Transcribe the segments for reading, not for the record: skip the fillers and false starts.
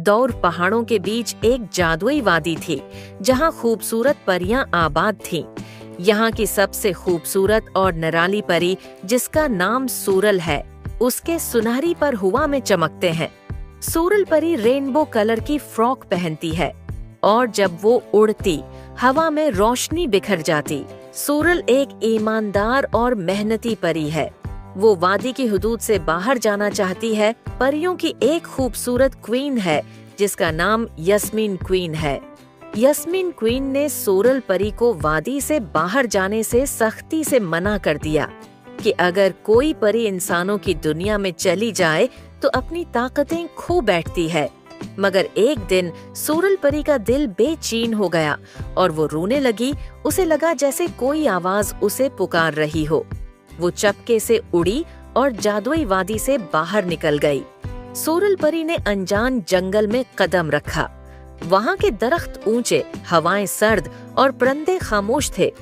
दौर पहाड़ों के बीच एक जादुई वादी थी जहाँ खूबसूरत परियां आबाद थीं। यहाँ की सबसे खूबसूरत और निराली परी, जिसका नाम सूरल है, उसके सुनहरी पर हवा में चमकते हैं। सूरल परी रेनबो कलर की फ्रॉक पहनती है और जब वो उड़ती हवा में रोशनी बिखर जाती। सूरल एक ईमानदार और मेहनती परी है। वो वादी की हुदूद से बाहर जाना चाहती है। परियों की एक खूबसूरत क्वीन है जिसका नाम यस्मीन क्वीन है। यस्मीन क्वीन ने सूरल परी को वादी से बाहर जाने से सख्ती से मना कर दिया कि अगर कोई परी इंसानों की दुनिया में चली जाए तो अपनी ताकतें खो बैठती है। मगर एक दिन सूरल परी का दिल बेचैन हो गया और वो रोने लगी। उसे लगा जैसे कोई आवाज उसे पुकार रही हो। वो चपके से उड़ी और जादुई वादी से बाहर निकल गई। सूरल परी ने अनजान जंगल में कदम रखा। वहाँ के दरख्त ऊंचे, हवाएं सर्द और परिंदे खामोश थे।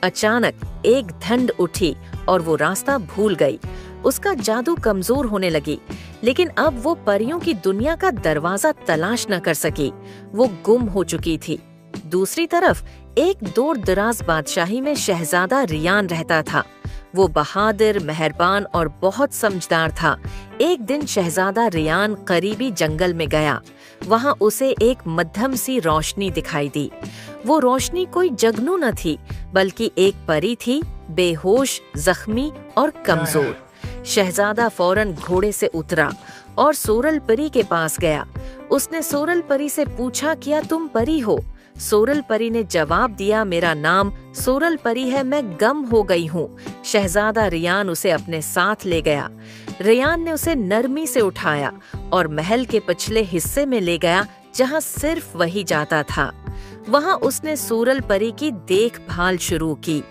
अचानक एक धंध उठी और वो रास्ता भूल गई। उसका जादू कमजोर होने लगी, लेकिन अब वो परियों की दुनिया का दरवाजा तलाश न कर सकी। वो गुम हो चुकी थी। दूसरी तरफ एक दूर दराज बादशाही में शहजादा रियान रहता था। वो बहादुर, मेहरबान और बहुत समझदार था। एक दिन शहजादा रियान करीबी जंगल में गया। वहाँ उसे एक मध्यम सी रोशनी दिखाई दी। वो रोशनी कोई जगनू न थी, बल्कि एक परी थी, बेहोश, जख्मी और कमजोर। शहजादा फौरन घोड़े से उतरा और सूरल परी के पास गया। उसने सूरल परी से पूछा, क्या तुम परी हो? सूरल परी ने जवाब दिया, मेरा नाम सूरल परी है, मैं गम हो गई हूँ। शहजादा रियान उसे अपने साथ ले गया। रियान ने उसे नरमी से उठाया और महल के पिछले हिस्से में ले गया जहाँ सिर्फ वही जाता था। वहाँ उसने सूरल परी की देखभाल शुरू की।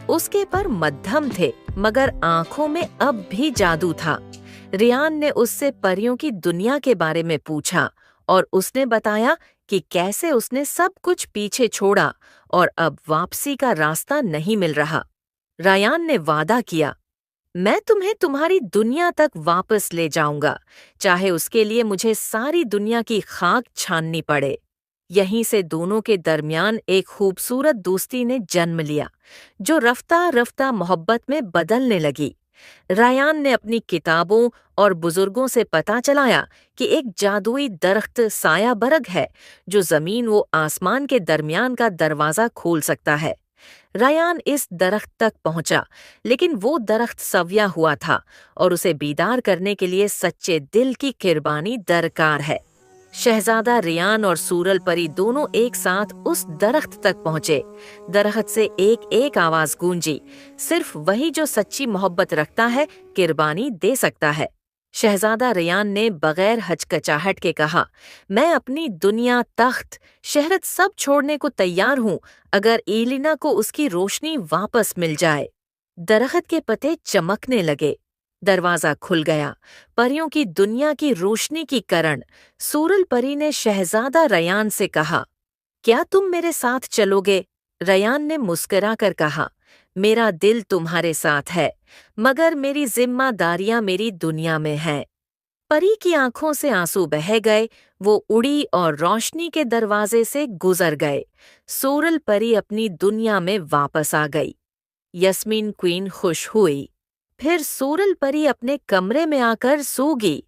उसके पर मध्यम थे, मगर आंखों में अब भी जादू था। रियान ने उससे परियों की दुनिया के बारे में पूछा और उसने बताया कि कैसे उसने सब कुछ पीछे छोड़ा और अब वापसी का रास्ता नहीं मिल रहा। रियान ने वादा किया, मैं तुम्हें तुम्हारी दुनिया तक वापस ले जाऊंगा, चाहे उसके लिए मुझे सारी दुनिया की खाक छाननी पड़े। यहीं से दोनों के दरमियान एक खूबसूरत दोस्ती ने जन्म लिया, जो रफ्ता रफ्ता मोहब्बत में बदलने लगी। रियान ने अपनी किताबों और बुजुर्गों से पता चलाया कि एक जादुई दरख्त साया बरग है जो जमीन व आसमान के दरमियान का दरवाजा खोल सकता है। रियान इस दरख्त तक पहुंचा, लेकिन वो दरख्त सव्या हुआ था और उसे बीदार करने के लिए सच्चे दिल की कुर्बानी दरकार है। शहजादा रियान और सूरल परी दोनों एक साथ उस दरख्त तक पहुंचे। दरख्त से एक एक आवाज गूंजी, सिर्फ वही जो सच्ची मोहब्बत रखता है कुर्बानी दे सकता है। शहजादा रियान ने बगैर हचकचाहट के कहा, मैं अपनी दुनिया, तख्त, शहरत सब छोड़ने को तैयार हूँ, अगर एलिना को उसकी रोशनी वापस मिल जाए। दरख्त के पत्ते चमकने लगे। दरवाजा खुल गया। परियों की दुनिया की रोशनी की किरण। सूरल परी ने शहजादा रियान से कहा, क्या तुम मेरे साथ चलोगे? रियान ने मुस्कुराकर कहा, मेरा दिल तुम्हारे साथ है, मगर मेरी जिम्मेदारियां मेरी दुनिया में हैं। परी की आंखों से आंसू बह गए। वो उड़ी और रोशनी के दरवाजे से गुजर गए। सूरल परी अपनी दुनिया में वापस आ गई। यस्मीन क्वीन खुश हुई। फिर सूरल परी अपने कमरे में आकर सो गई,